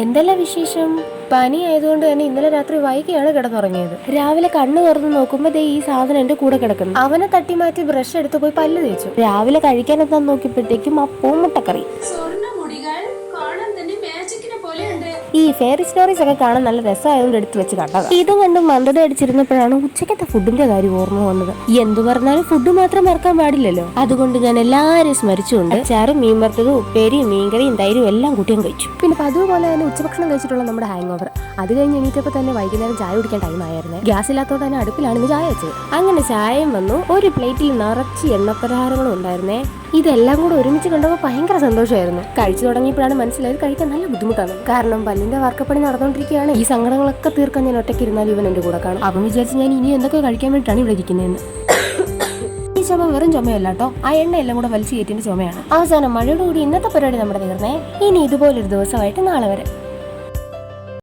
എന്തെല്ലാം വിശേഷം? പനി ആയതുകൊണ്ട് തന്നെ ഇന്നലെ രാത്രി വൈകിയാണ് കിടന്നുറങ്ങിയത്. രാവിലെ കണ്ണു തുറന്ന് നോക്കുമ്പോ ദേ ഈ സാധനം എന്റെ കൂടെ കിടക്കുന്നു. അവനെ തട്ടി മാറ്റി ബ്രഷ് എടുത്ത് പോയി പല്ല് തേച്ചു. രാവിലെ കഴിക്കാൻ എന്താ നോക്കിയപ്പോഴത്തേക്കും അപ്പവും മുട്ടക്കറി. ഈ ഫെയറി സ്റ്റോറീസ് ഒക്കെ കാണാൻ നല്ല രസമായതുകൊണ്ട് എടുത്ത് വെച്ച് കണ്ടത്. ഇതും കണ്ട് മന്ദത അടിച്ചിരുന്നപ്പോഴാണ് ഉച്ചക്കത്തെ ഫുഡിന്റെ കാര്യം ഓർമ്മ വന്നത്. എന്തു പറഞ്ഞാലും ഫുഡ് മാത്രം മറക്കാൻ പാടില്ലല്ലോ. അതുകൊണ്ട് ഞാൻ എല്ലാവരും സ്മരിച്ചുകൊണ്ട് ചാറും മീൻ വറുത്തതും ഉപ്പേരിയും മീൻകറിയും തൈരും എല്ലാം കൂട്ടിയും കഴിച്ചു. പിന്നെ അതുപോലെ തന്നെ ഉച്ചഭക്ഷണം കഴിച്ചിട്ടുള്ള നമ്മുടെ ഹാങ് ഓവർ അത് കഴിഞ്ഞ് എണീറ്റപ്പോൾ തന്നെ വൈകുന്നേരം ചായ കുടിക്കാൻ ടൈം ആയിരുന്നേ. ഗ്യാസ് ഇല്ലാത്തതുകൊണ്ട് തന്നെ അടുപ്പിലാണ് ഇന്ന് ചായ വെച്ചത്. അങ്ങനെ ചായയും വന്നു. ഒരു പ്ലേറ്റിൽ നിറച്ച് എണ്ണപ്പലഹാരങ്ങളും ഉണ്ടായിരുന്നേ. ഇതെല്ലാം കൂടെ ഒരുമിച്ച് കണ്ടപ്പോൾ ഭയങ്കര സന്തോഷമായിരുന്നു. കഴിച്ചു തുടങ്ങിയപ്പോഴാണ് മനസ്സിലായത് കഴിക്കാൻ നല്ല ബുദ്ധിമുട്ടാണ്. കാരണം പല്ലിന്റെ വാർക്കപ്പണി നടന്നുകൊണ്ടിരിക്കുകയാണ്. ഈ സങ്കടങ്ങളൊക്കെ തീർക്കാൻ ഞാൻ ഒറ്റയ്ക്ക് ഇരുന്നാൽ ഇവൻ എന്റെ കൂടെ കാണും. അവൻ വിചാരിച്ച് ഞാൻ ഇനി എന്തൊക്കെ കഴിക്കാൻ വേണ്ടിയിട്ടാണ് ഇവിടെ ഇരിക്കുന്നതെന്ന്. ഈ ചുമ വെറും ചുമയല്ല കേട്ടോ, ആ എണ്ണ എല്ലാം കൂടെ വലിച്ചു കയറ്റിന്റെ ചുമയാണ്. അവസാനം മഴയോടുകൂടി ഇന്നത്തെ പരിപാടി നമ്മുടെ തീർന്നേ. ഇനി ഇതുപോലൊരു ദിവസമായിട്ട് നാളെ വരെ.